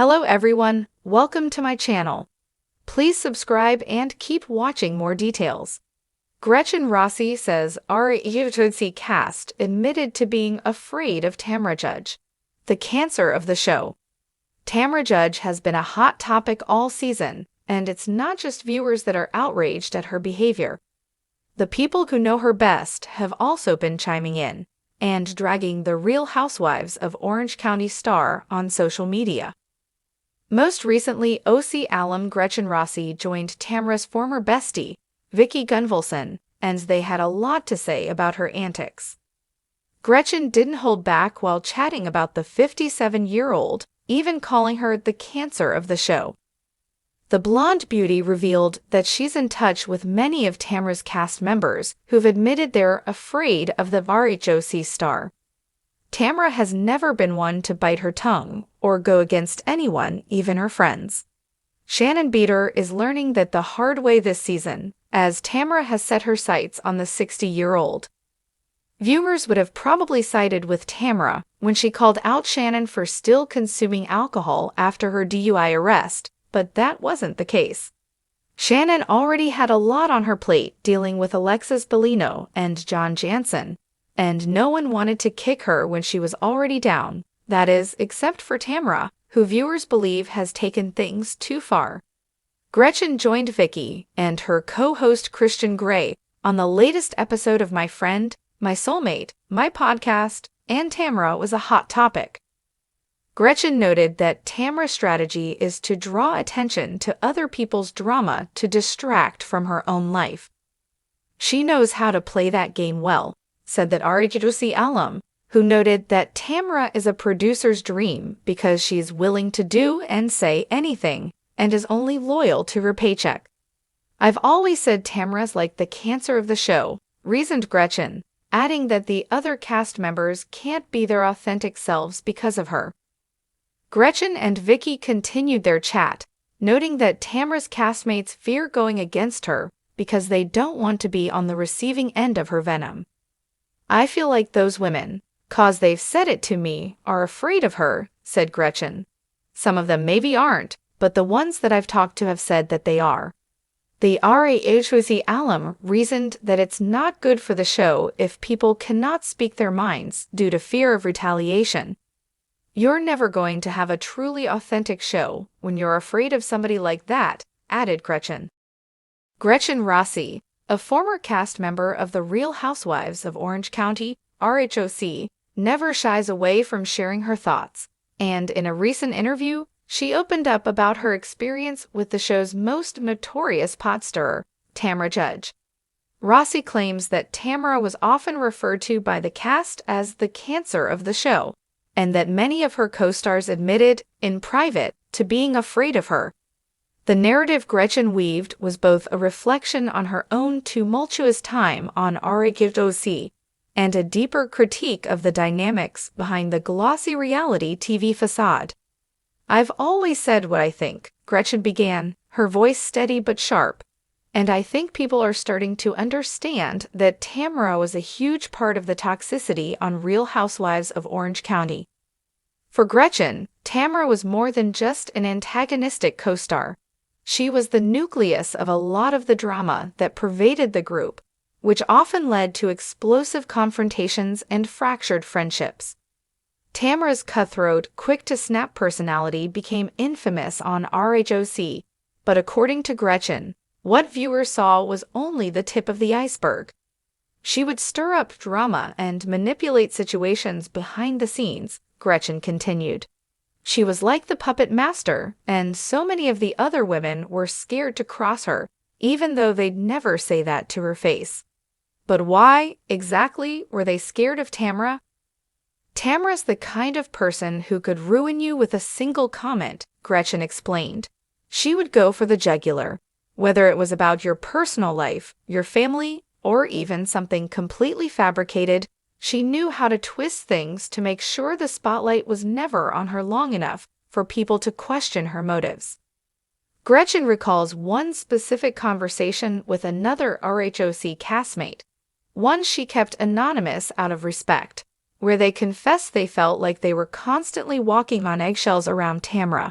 Hello everyone, welcome to my channel. Please subscribe and keep watching more details. Gretchen Rossi says RHOC cast admitted to being afraid of Tamra Judge, the cancer of the show. Tamra Judge has been a hot topic all season, and it's not just viewers that are outraged at her behavior. The people who know her best have also been chiming in and dragging the Real Housewives of Orange County star on social media. Most recently, OC alum Gretchen Rossi joined Tamra's former bestie, Vicki Gunvalson, and they had a lot to say about her antics. Gretchen didn't hold back while chatting about the 57-year-old, even calling her the cancer of the show. The blonde beauty revealed that she's in touch with many of Tamra's cast members who've admitted they're afraid of the RHOC star. Tamra has never been one to bite her tongue or go against anyone, even her friends. Shannon Beater is learning that the hard way this season, as Tamra has set her sights on the 60-year-old. Viewers would have probably sided with Tamra when she called out Shannon for still consuming alcohol after her DUI arrest, but that wasn't the case. Shannon already had a lot on her plate dealing with Alexis Bellino and John Jansen, and no one wanted to kick her when she was already down, that is, except for Tamra, who viewers believe has taken things too far. Gretchen joined Vicki and her co-host Christian Grey on the latest episode of My Friend, My Soulmate, My Podcast, and Tamra was a hot topic. Gretchen noted that Tamra's strategy is to draw attention to other people's drama to distract from her own life. She knows how to play that game well, said that RHOC alum, who noted that Tamra is a producer's dream because she's willing to do and say anything and is only loyal to her paycheck. I've always said Tamra's like the cancer of the show, reasoned Gretchen, adding that the other cast members can't be their authentic selves because of her. Gretchen and Vicki continued their chat, noting that Tamra's castmates fear going against her because they don't want to be on the receiving end of her venom. I feel like those women, 'cause they've said it to me, are afraid of her, said Gretchen. Some of them maybe aren't, but the ones that I've talked to have said that they are. The RHOC alum reasoned that it's not good for the show if people cannot speak their minds due to fear of retaliation. You're never going to have a truly authentic show when you're afraid of somebody like that, added Gretchen. Gretchen Rossi, a former cast member of the Real Housewives of Orange County, RHOC, never shies away from sharing her thoughts, and in a recent interview, she opened up about her experience with the show's most notorious pot stirrer, Tamra Judge. Rossi claims that Tamra was often referred to by the cast as the cancer of the show, and that many of her co-stars admitted, in private, to being afraid of her. The narrative Gretchen weaved was both a reflection on her own tumultuous time on RHOC and a deeper critique of the dynamics behind the glossy reality TV facade. I've always said what I think, Gretchen began, her voice steady but sharp, and I think people are starting to understand that Tamra was a huge part of the toxicity on Real Housewives of Orange County. For Gretchen, Tamra was more than just an antagonistic co-star. She was the nucleus of a lot of the drama that pervaded the group, which often led to explosive confrontations and fractured friendships. Tamra's cutthroat, quick-to-snap personality became infamous on RHOC, but according to Gretchen, what viewers saw was only the tip of the iceberg. She would stir up drama and manipulate situations behind the scenes, Gretchen continued. She was like the puppet master, and so many of the other women were scared to cross her, even though they'd never say that to her face. But why, exactly, were they scared of Tamra? Tamra's the kind of person who could ruin you with a single comment, Gretchen explained. She would go for the jugular, whether it was about your personal life, your family, or even something completely fabricated. She knew how to twist things to make sure the spotlight was never on her long enough for people to question her motives. Gretchen recalls one specific conversation with another RHOC castmate, one she kept anonymous out of respect, where they confessed they felt like they were constantly walking on eggshells around Tamra,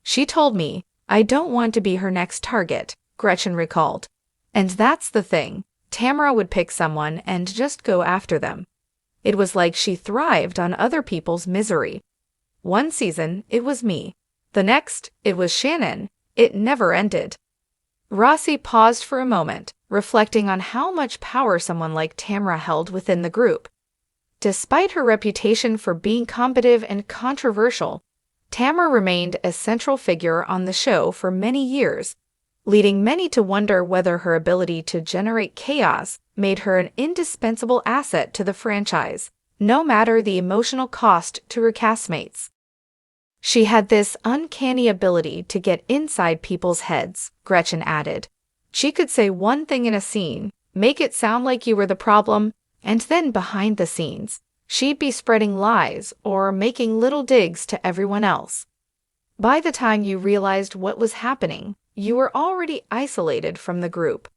She told me, "I don't want to be her next target," Gretchen recalled. And that's the thing. Tamra would pick someone and just go after them. It was like she thrived on other people's misery. One season, it was me. The next, it was Shannon. It never ended. Rossi paused for a moment, reflecting on how much power someone like Tamra held within the group. Despite her reputation for being combative and controversial, Tamra remained a central figure on the show for many years, leading many to wonder whether her ability to generate chaos made her an indispensable asset to the franchise, no matter the emotional cost to her castmates. She had this uncanny ability to get inside people's heads, Gretchen added. She could say one thing in a scene, make it sound like you were the problem, and then behind the scenes, she'd be spreading lies or making little digs to everyone else. By the time you realized what was happening, you were already isolated from the group.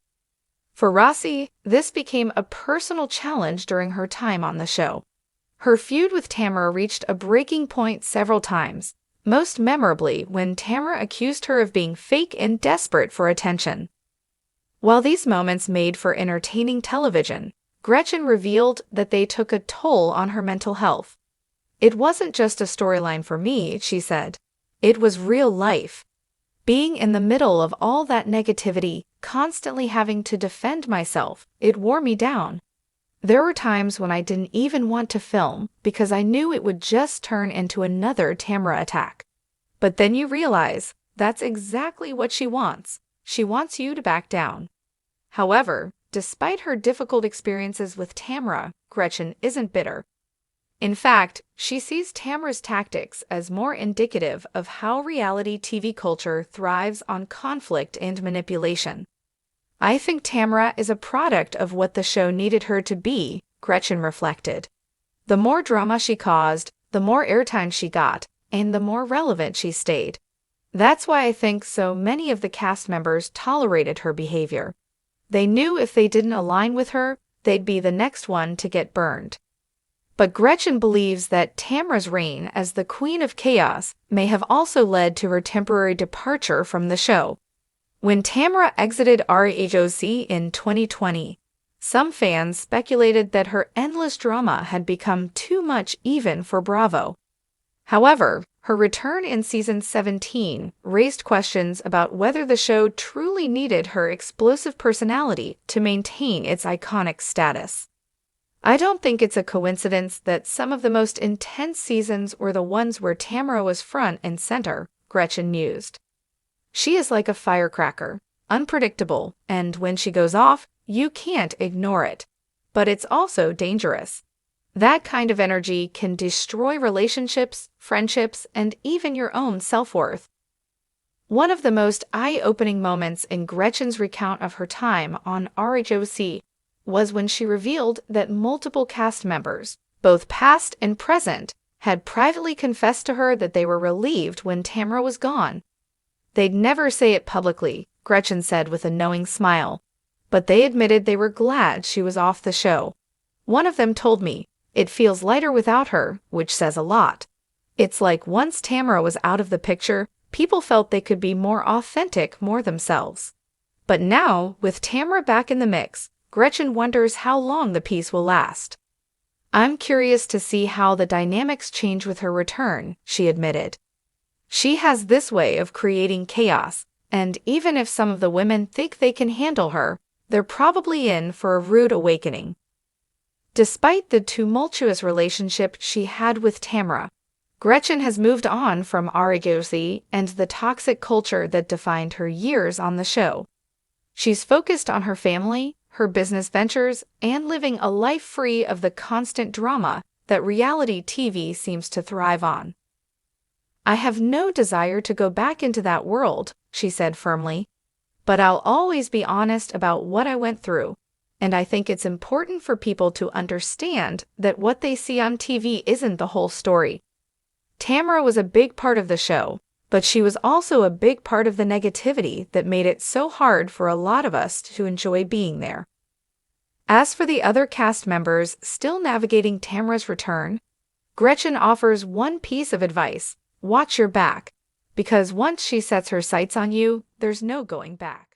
For Rossi, this became a personal challenge during her time on the show. Her feud with Tamra reached a breaking point several times, most memorably when Tamra accused her of being fake and desperate for attention. While these moments made for entertaining television, Gretchen revealed that they took a toll on her mental health. "It wasn't just a storyline for me," she said. "It was real life. Being in the middle of all that negativity, constantly having to defend myself, it wore me down. There were times when I didn't even want to film because I knew it would just turn into another Tamra attack. But then you realize that's exactly what she wants. She wants you to back down." However, despite her difficult experiences with Tamra, Gretchen isn't bitter. In fact, she sees Tamra's tactics as more indicative of how reality TV culture thrives on conflict and manipulation. "I think Tamra is a product of what the show needed her to be," Gretchen reflected. "The more drama she caused, the more airtime she got, and the more relevant she stayed. That's why I think so many of the cast members tolerated her behavior. They knew if they didn't align with her, they'd be the next one to get burned." But Gretchen believes that Tamra's reign as the Queen of Chaos may have also led to her temporary departure from the show. When Tamra exited RHOC in 2020, some fans speculated that her endless drama had become too much even for Bravo. However, her return in season 17 raised questions about whether the show truly needed her explosive personality to maintain its iconic status. "I don't think it's a coincidence that some of the most intense seasons were the ones where Tamra was front and center," Gretchen mused. "She is like a firecracker, unpredictable, and when she goes off, you can't ignore it. But it's also dangerous. That kind of energy can destroy relationships, friendships, and even your own self-worth." One of the most eye-opening moments in Gretchen's recount of her time on RHOC was when she revealed that multiple cast members, both past and present, had privately confessed to her that they were relieved when Tamra was gone. "They'd never say it publicly," Gretchen said with a knowing smile, "but they admitted they were glad she was off the show. One of them told me, 'It feels lighter without her,' which says a lot. It's like once Tamra was out of the picture, people felt they could be more authentic, more themselves. But now, with Tamra back in the mix, Gretchen wonders how long the peace will last." "I'm curious to see how the dynamics change with her return," she admitted. "She has this way of creating chaos, and even if some of the women think they can handle her, they're probably in for a rude awakening." Despite the tumultuous relationship she had with Tamra, Gretchen has moved on from RHOC and the toxic culture that defined her years on the show. She's focused on her family, her business ventures, and living a life free of the constant drama that reality TV seems to thrive on. "I have no desire to go back into that world," she said firmly. "But I'll always be honest about what I went through, and I think it's important for people to understand that what they see on TV isn't the whole story." Tamra was a big part of the show, but she was also a big part of the negativity that made it so hard for a lot of us to enjoy being there. As for the other cast members still navigating Tamra's return, Gretchen offers one piece of advice: watch your back. because once she sets her sights on you, there's no going back.